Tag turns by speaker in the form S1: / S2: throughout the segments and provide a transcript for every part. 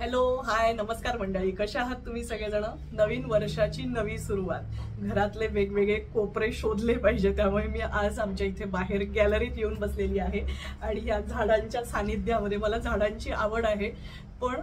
S1: Hello hi नमस्कार मंडळी, कशा आहात तुम्ही सगळेजण। नवीन वर्षाची नवी सुरुवात, घरातले वेगवेगळे कोपरे शोधले पाहिजे, त्यामुळे मी आज आमच्या इथे बाहेर गॅलरीत येऊन बसलेली आहे आणि या झाडांच्या सानिध्यामध्ये मला झाडांची आवड आहे, पण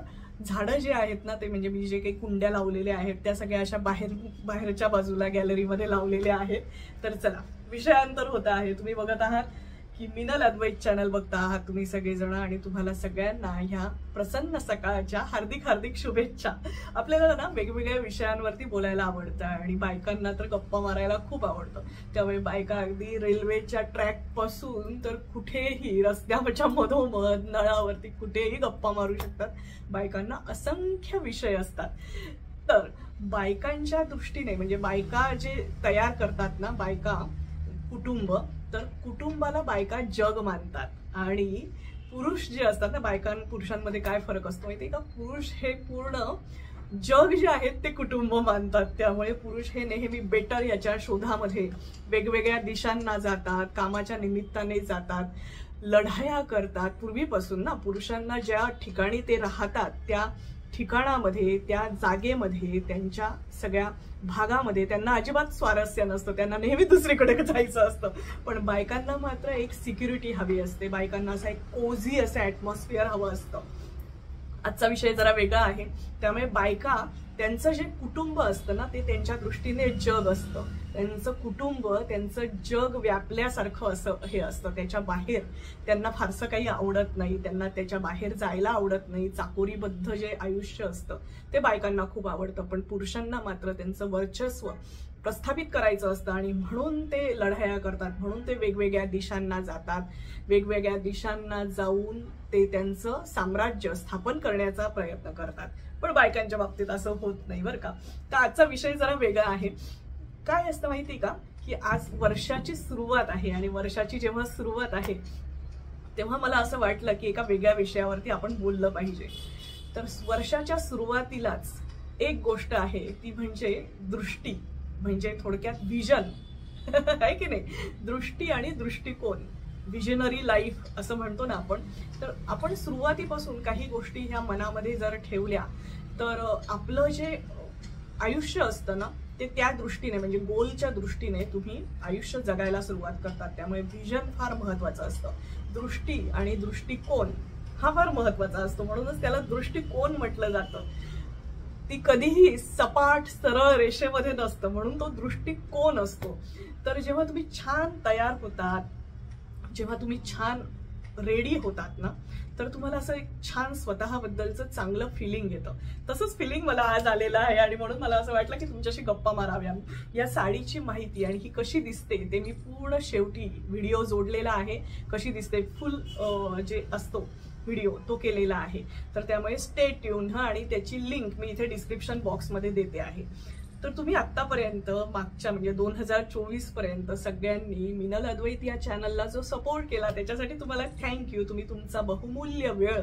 S1: झाडं जे आहेत ना ते म्हणजे मी जे काही कुंड्या लावलेल्या आहेत त्या सगळ्या अशा बाहेरच्या बाजूला गॅलरीमध्ये लावलेल्या आहेत। तर चला विषयांतर होत आहे, तुम्ही बघत आहात की मिनल अद्वैत चॅनल बघता आहात तुम्ही सगळेजण आणि तुम्हाला सगळ्यांना ह्या प्रसन्न सकाळच्या हार्दिक हार्दिक शुभेच्छा। आपल्याला ना वेगवेगळ्या विषयांवरती बोलायला आवडतं आणि बायकांना तर गप्पा मारायला खूप आवडतं, त्यामुळे बायका अगदी रेल्वेच्या ट्रॅक पासून तर कुठेही रस्त्याच्या मधोमध नळावरती कुठेही गप्पा मारू शकतात। बायकांना असंख्य विषय असतात। तर बायकांच्या दृष्टीने म्हणजे बायका जे तयार करतात ना बायका कुटुंब, तर कुटुंबाला बायका जग मानतात आणि पुरुष जे असतात ना पुरुषांमध्ये काय फरक असतो माहिती का, पुरुष हे पूर्ण जग जे आहेत ते कुटुंब मानतात। त्यामुळे पुरुष हे नेहमी बेटर याच्या शोधामध्ये वेगवेगळ्या दिशांना जातात, कामाच्या निमित्ताने जातात, लढाया करतात। पूर्वीपासून ना पुरुषांना ज्या ठिकाणी ते राहतात त्या ठिकाणामध्ये त्या जागेमध्ये त्यांच्या सगळ्या भागामध्ये त्यांना अजिबात स्वारस्य नसतं, त्यांना नेहमी दुसरीकडे जायचं असतं। पण बायकांना मात्र एक सिक्युरिटी हवी असते, बायकांना असं एक कोझी असं ॲटमॉस्फिअर हवं असतं। आजचा विषय जरा वेगळा आहे, त्यामुळे बायका त्यांचं जे कुटुंब असतं ना ते त्यांच्या दृष्टीने जग असतं, त्यांचं कुटुंब त्यांचं जग व्यापल्यासारखं असं हे असतं। त्याच्या बाहेर त्यांना फारसं काही आवडत नाही, त्यांना त्याच्या बाहेर जायला आवडत नाही। चाकोरीबद्ध जे आयुष्य असतं ते बायकांना खूप आवडतं, पण पुरुषांना मात्र त्यांचं वर्चस्व प्रस्थापित करायचं असतं आणि म्हणून ते लढाया करतात, म्हणून ते वेगवेगळ्या दिशांना जातात, वेगवेगळ्या दिशांना जाऊन ते त्यांचं साम्राज्य स्थापन करण्याचा प्रयत्न करतात। पण बायकांच्या बाबतीत असं होत नाही बरं का। तर आजचा विषय जरा वेगळा आहे। काय असतं माहिती का की आज वर्षाची सुरुवात आहे आणि वर्षाची जेव्हा सुरुवात आहे तेव्हा मला असं वाटलं की एका वेगळ्या विषयावरती आपण बोललं पाहिजे। तर वर्षाच्या सुरुवातीलाच एक गोष्ट आहे ती म्हणजे दृष्टी, म्हणजे थोडक्यात विजन आहे की नाही, दृष्टी आणि दृष्टिकोन, विजनरी लाईफ असं म्हणतो ना आपण। तर आपण सुरुवातीपासून काही गोष्टी ह्या मनामध्ये जर ठेवल्या तर आपलं जे आयुष्य असतं ना ते त्या दृष्टीने म्हणजे गोलच्या दृष्टीने तुम्ही आयुष्य जगायला सुरुवात करतात। त्यामुळे विजन फार महत्वाचं असतं, दृष्टी आणि दृष्टिकोन हा फार महत्वाचा असतो, म्हणूनच त्याला दृष्टिकोन म्हटलं जातं। ती कधीही सपाट सरळ रेषेमध्ये नसतं, म्हणून तो दृष्टिकोन असतो। तर जेव्हा तुम्ही छान तयार होतात, जेव्हा तुम्ही छान रेडी होतात ना तर तुम्हाला असं एक छान स्वतःबद्दलचं चांगलं फिलिंग येतं। तसंच फिलिंग मला आज आलेलं आहे आणि म्हणून मला असं वाटलं की तुमच्याशी गप्पा माराव्या। या साडीची माहिती आणि ही कशी दिसते ते मी पूर्ण शेवटी व्हिडिओ जोडलेला आहे, कशी दिसते फुल जे असतो व्हिडिओ तो केलेला आहे। तर त्यामुळे स्टे ट्यून आणि त्याची लिंक मी इथे डिस्क्रिप्शन बॉक्समध्ये देते आहे। तर तुम्ही आतापर्यंत मागच्या म्हणजे 2024 पर्यंत सगळ्यांनी मिनल अद्वैत या चॅनलला जो सपोर्ट केला त्याच्यासाठी तुम्हाला थँक्यू। तुम्ही तुमचा बहुमूल्य वेळ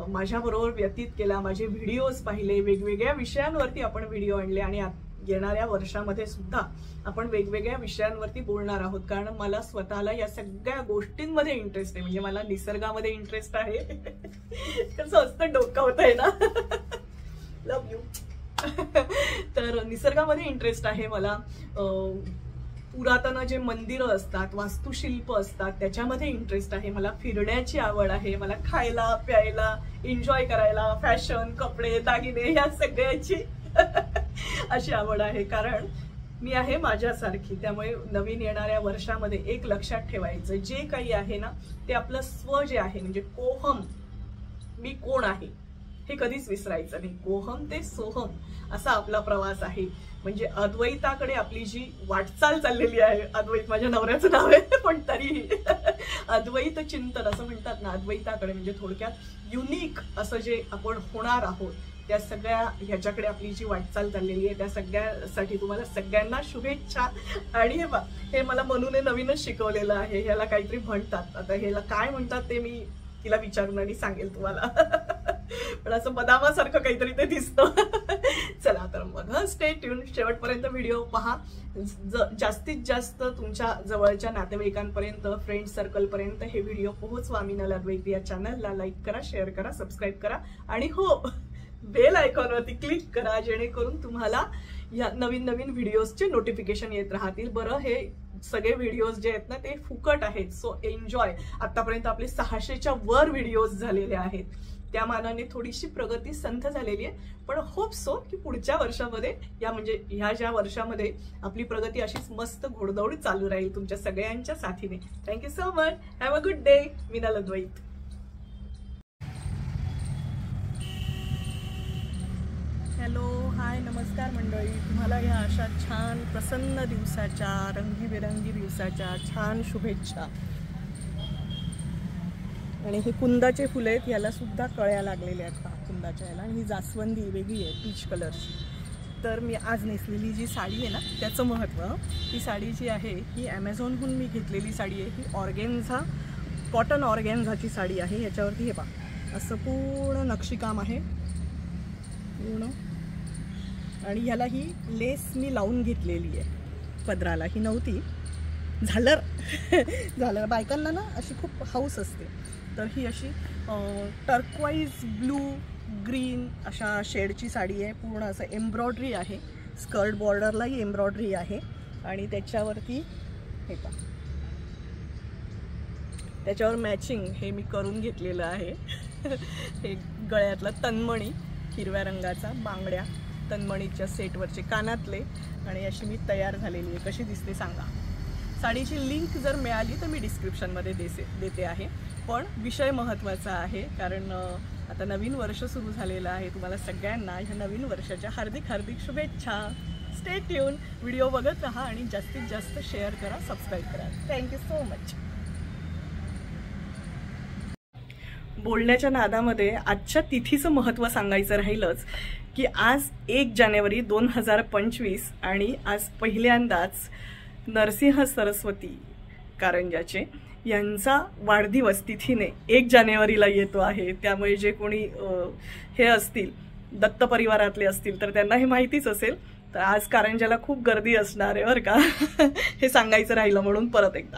S1: माझ्याबरोबर व्यतीत केला, माझे व्हिडिओज पाहिले, वेगवेगळ्या विषयांवरती आपण व्हिडिओ आणले आणि येणाऱ्या वर्षामध्ये सुद्धा आपण वेगवेगळ्या विषयांवरती बोलणार आहोत, कारण मला स्वतःला या सगळ्या गोष्टींमध्ये इंटरेस्ट आहे। म्हणजे मला निसर्गामध्ये इंटरेस्ट आहे कसं असतं डोकावतंय ना लव यू तर निसर्गामध्ये इंटरेस्ट आहे मला, पुरातन जे मंदिरं असतात, वास्तुशिल्प असतात त्याच्यामध्ये इंटरेस्ट आहे मला, फिरण्याची आवड आहे मला, खायला प्यायला एन्जॉय करायला, फॅशन कपडे दागिने या सगळ्याची अशी आवड आहे। कारण मी आहे माझ्यासारखी, त्यामुळे नवीन येणाऱ्या वर्षामध्ये एक लक्षात ठेवायचं, जे काही आहे ना ते आपलं स्व जे आहे म्हणजे कोहम, मी कोण आहे हे कधीच विसरायचं नाही। कोहम ते सोहम असा आपला प्रवास आहे। म्हणजे अद्वैताकडे आपली जी वाटचाल चाललेली आहे, अद्वैत माझ्या नवऱ्याचं नाव आहे पण तरीही अद्वैत चिंतन असं म्हणतात ना, अद्वैताकडे म्हणजे थोडक्यात युनिक असं जे आपण होणार आहोत त्या सगळ्या ह्याच्याकडे आपली जी वाटचाल चाललेली आहे त्या सगळ्यासाठी तुम्हाला सगळ्यांना शुभेच्छा। आणि हे मला मनूने नवीनच शिकवलेलं आहे, ह्याला काहीतरी म्हणतात, आता ह्याला काय म्हणतात ते मी तिला विचारून आणि सांगेल तुम्हाला पण असं बदामासारखं काहीतरी ते दिसतं चला तर मग स्टे ट्यून, शेवटपर्यंत व्हिडिओ पहा. जास्तीत जास्त तुमच्या जवळच्या नातेवाईकांपर्यंत, फ्रेंड सर्कलपर्यंत हे व्हिडिओ पोहोचवा. मीनल अद्वैत या चॅनलला लाईक करा, शेअर करा, सबस्क्राईब करा आणि हो, बेल आयकॉनवरती क्लिक करा, जेणेकरून तुम्हाला या नवीन नवीन व्हिडिओजचे नोटिफिकेशन येत राहतील. बरं, हे सगळे व्हिडिओज जे आहेत ना ते फुकट आहेत, सो एन्जॉय. आतापर्यंत आपले 600च्या वर व्हिडिओज झालेले आहेत, त्या मानाने थोडीशी प्रगती संथ झालेली आहे. पण होप सो की पुढच्या वर्षामध्ये ह्या ज्या वर्षामध्ये आपली प्रगती अशीच मस्त घोडदौड चालू राहील तुमच्या सगळ्यांच्या साथीने. Thank you so much. Have a good day. Meenal Advait. Hello, hi, नमस्कार मंडळी. तुम्हाला या अशा छान प्रसन्न दिवसाच्या, रंगीबेरंगी दिवसाच्या छान शुभेच्छा. आणि हे कुंदाचे फुलं आहेत, याला सुद्धा कळ्या लागलेल्या आहेत पहा कुंदाच्या याला. आणि ही जास्वंदी वेगळी आहे, पीच कलरची. तर मी आज नेसलेली जी साडी आहे ना त्याचं महत्त्व, ही साडी जी आहे ही ॲमेझॉनहून मी घेतलेली साडी आहे. ही ऑर्गेन्झा, कॉटन ऑर्गेन्झाची साडी आहे. याच्यावरती हे पहा असं पूर्ण नक्षीकाम आहे पूर्ण. आणि ह्याला ही लेस मी लावून घेतलेली आहे पदराला, ही नव्हती. झालर बायकांना ना अशी खूप हाऊस असते. तर ही अशी टर्क्वाईज ब्लू ग्रीन अशा शेडची साडी आहे. पूर्ण असं एम्ब्रॉयडरी आहे, स्कर्ट बॉर्डरलाही एम्ब्रॉयडरी आहे. आणि त्याच्यावरती हे पहा, त्याच्यावर मॅचिंग हे मी करून घेतलेलं आहे. हे गळ्यातलं तन्मणी हिरव्या रंगाचा, बांगड्या तन्मणीच्या सेटवरचे कानातले. आणि अशी मी तयार झालेली आहे. कशी दिसते सांगा. साडीची लिंक जर मिळाली तर मी डिस्क्रिप्शनमध्ये देते आहे. पण विषय महत्त्वाचा आहे, कारण आता नवीन वर्ष सुरू झालेलं आहे. तुम्हाला सगळ्यांना ह्या नवीन वर्षाच्या हार्दिक हार्दिक शुभेच्छा. स्टे ट्यून, व्हिडिओ बघत राहा आणि जास्तीत जास्त शेअर करा, सबस्क्राईब करा. Thank you so much. बोलण्याच्या नादामध्ये आजच्या तिथीचं महत्त्व सांगायचं राहिलंच की आज 1 जानेवारी 2025 आणि आज पहिल्यांदाच नरसिंह सरस्वती कारंजाचे यांचा वाढदिवस तिथीने 1 जानेवारीला येतो आहे. त्यामुळे जे कोणी हे असतील, दत्त परिवारातले असतील, तर त्यांना हे माहितीच असेल. तर आज कारंजाला खूप गर्दी असणार आहे बरं का. हे सांगायचं राहिलं म्हणून परत एकदा.